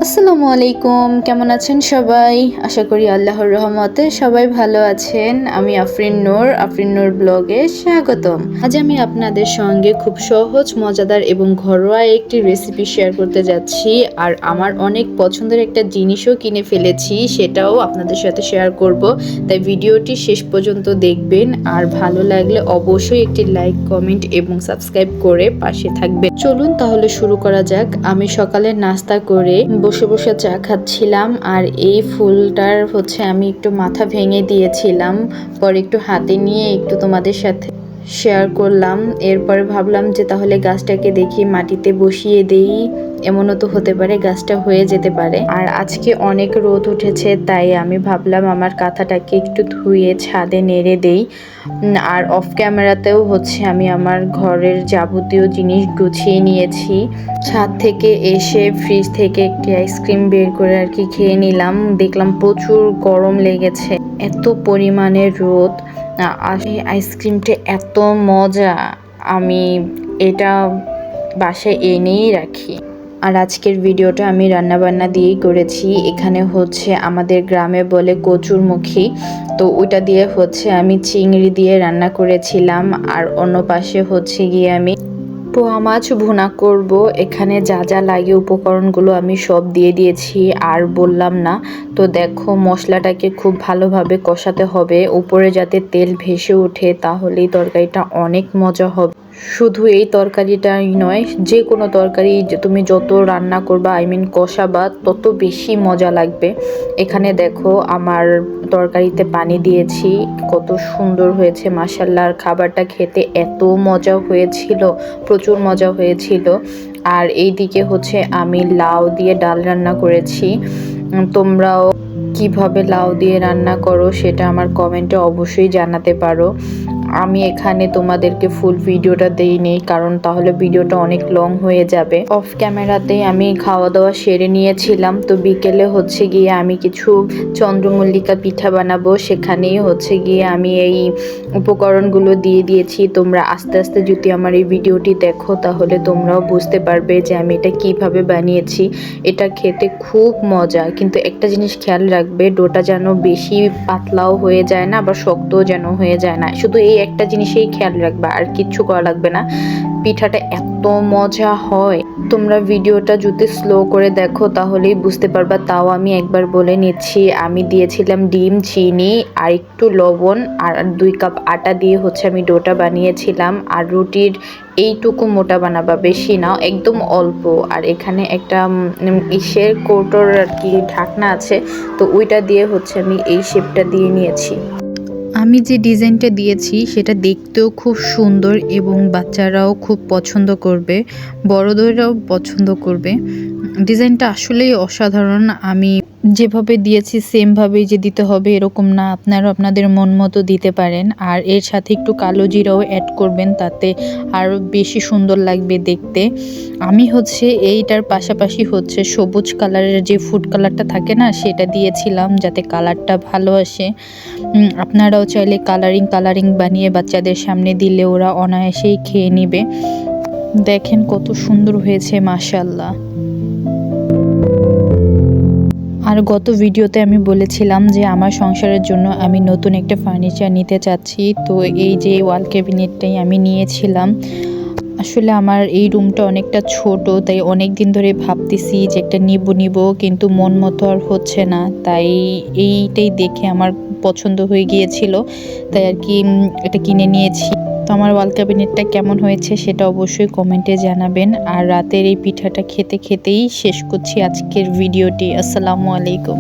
আসসালামু আলাইকুম, কেমন আছেন সবাই? আশা করি আল্লাহর রহমতে সবাই ভালো আছেন। আমি আফরিন নূর ব্লগে স্বাগতম। আজ আমি আপনাদের সঙ্গে খুব সহজ, মজাদার এবং ঘরোয়া একটি রেসিপি শেয়ার করতে যাচ্ছি। আর আমার অনেক পছন্দের একটা জিনিসও কিনে ফেলেছি, সেটাও আপনাদের সাথে শেয়ার করব। তাই ভিডিওটি শেষ পর্যন্ত দেখবেন, আর ভালো লাগলে অবশ্যই একটি লাইক, কমেন্ট এবং সাবস্ক্রাইব করে পাশে থাকবেন। চলুন তাহলে শুরু করা যাক। আমি সকালে নাস্তা করে বসে বসে চা খাচ্ছিলাম, আর এই ফুলটার আমি একটু মাথা ভেঙে দিয়েছিলাম, পরে একটু হাতে নিয়ে একটু তোমাদের সাথে শেয়ার করলাম। এরপরে ভাবলাম যে তাহলে গাছটাকে দেখি মাটিতে বসিয়ে দেই, এমনও তো হতে পারে গাছটা হয়ে যেতে পারে। আর আজকে অনেক রোদ উঠেছে, তাই আমি ভাবলাম আমার কাঁথাটাকে একটু ধুয়ে ছাদে নেড়ে দেই। আর অফ ক্যামেরাতেও আমি আমার ঘরের যাবতীয় জিনিস গুছিয়ে নিয়েছি। ছাদ থেকে এসে ফ্রিজ থেকে একটি আইসক্রিম বের করে খেয়ে নিলাম। দেখলাম প্রচুর গরম লেগেছে, এত পরিমাণে রোদ। আর এই আইসক্রিমটা এত মজা, আমি এটা বাসায় এনেই রাখি। আর আজকের ভিডিওটা আমি রান্নাবান্না দিয়েই করেছি। এখানে আমাদের গ্রামে বলে কচুরমুখী, তো ওইটা দিয়ে আমি চিংড়ি দিয়ে রান্না করেছিলাম। আর অন্য পাশে গিয়ে আমি পোয়া মাছ ভুনা করব। এখানে যা যা লাগে উপকরণগুলো আমি সব দিয়ে দিয়েছি, আর বললাম না। তো দেখো, মশলাটাকে খুব ভালোভাবে কষাতে হবে, উপরে যাতে তেল ভেসে ওঠে, তাহলেই তরকারিটা অনেক মজা হবে। শুধু এই তরকারিটাই নয়, যে কোনো তরকারি তুমি যত রান্না করবা, কষাবা, তত বেশি মজা লাগবে। এখানে দেখো, আমার তরকারিতে পানি দিয়েছি, কত সুন্দর হয়েছে মাশাআল্লাহ। আর খাবারটা খেতে এত মজা হয়েছিল, প্রচুর মজা হয়েছিল। আর এইদিকে আমি লাউ দিয়ে ডাল রান্না করেছি। তোমরাও কিভাবে লাউ দিয়ে রান্না করো সেটা আমার কমেন্টে অবশ্যই জানাতে পারো। আমি এখানে তোমাদেরকে ফুল ভিডিওটা দেইনি, কারণ তাহলে ভিডিওটা অনেক লং হয়ে যাবে। অফ ক্যামেরাতে আমি খাওয়া দাওয়া সেরে নিয়েছিলাম। তো বিকেলে গিয়ে আমি কিছু চন্দ্রমল্লিকা পিঠা বানাবো, সেখানেই গিয়ে আমি এই উপকরণগুলো দিয়ে দিয়েছি। তোমরা আস্তে আস্তে যদি আমার এই ভিডিওটি দেখো, তাহলে তোমরাও বুঝতে পারবে যে আমি এটা কিভাবে বানিয়েছি। এটা খেতে খুব মজা, কিন্তু একটা জিনিস খেয়াল রাখবে, ডোটা যেন বেশি পাতলাও হয়ে যায় না, আবার শক্তও যেন হয়ে যায় না। শুধু এই একটা জিনিসেই খেয়াল রাখবা, আর কিচ্ছু করা লাগবে না। পিঠাটা এত মজা হয়, তোমরা ভিডিওটা যদি স্লো করে দেখো তাহলেই বুঝতে পারবা। তাও আমি একবার বলে নিচ্ছি, আমি দিয়েছিলাম ডিম, চিনি আর একটু লবণ, আর 2 কাপ আটা দিয়ে আমি ডোটা বানিয়েছিলাম। আর রুটির এইটুকু মোটা বানাবা, বেশি না, একদম অল্প। আর এখানে একটা ইসের কৌটোর ঢাকনা আছে, তো ওইটা দিয়ে আমি এই শেপটা দিয়ে নিয়েছি। আমি যে ডিজাইনটা দিয়েছি সেটা দেখতেও খুব সুন্দর, এবং বাচ্চারাও খুব পছন্দ করবে, বড়দেরও পছন্দ করবে। ডিজাইনটা আসলেই অসাধারণ। আমি যেভাবে দিয়েছি সেমভাবেই যে দিতে হবে এরকম না, আপনারা আপনাদের মন মতো দিতে পারেন। আর এর সাথে একটু কালো জিরাও অ্যাড করবেন, তাতে আরও বেশি সুন্দর লাগবে দেখতে। আমি এইটার পাশাপাশি সবুজ কালারের যে ফুড কালারটা থাকে না, সেটা দিয়েছিলাম যাতে কালারটা ভালো আসে। আপনারাও চাইলে কালারিং বানিয়ে বাচ্চাদের সামনে দিলে ওরা অনায়াসেই খেয়ে নেবে। দেখেন কত সুন্দর হয়েছে মাশাআল্লাহ। আর গত ভিডিওতে আমি বলেছিলাম যে আমার সংসারের জন্য আমি নতুন একটা ফার্নিচার নিতে চাচ্ছি। তো এই যে ওয়াল ক্যাবিনেটটাই আমি নিয়েছিলাম। আসলে আমার এই রুমটা অনেকটা ছোট, তাই অনেক দিন ধরে ভাবতেছি যে একটা নিব, কিন্তু মন মতো আর হচ্ছে না। তাই এইটাই দেখে আমার পছন্দ হয়ে গিয়েছিল, তাই এটা কিনে নিয়েছি। তো আমার ওয়াল ক্যাবিনেটটা কেমন হয়েছে সেটা অবশ্যই কমেন্টে জানাবেন। আর রাতের এই পিঠাটা খেতেই শেষ করছি আজকের ভিডিওটি। আসসালামু আলাইকুম।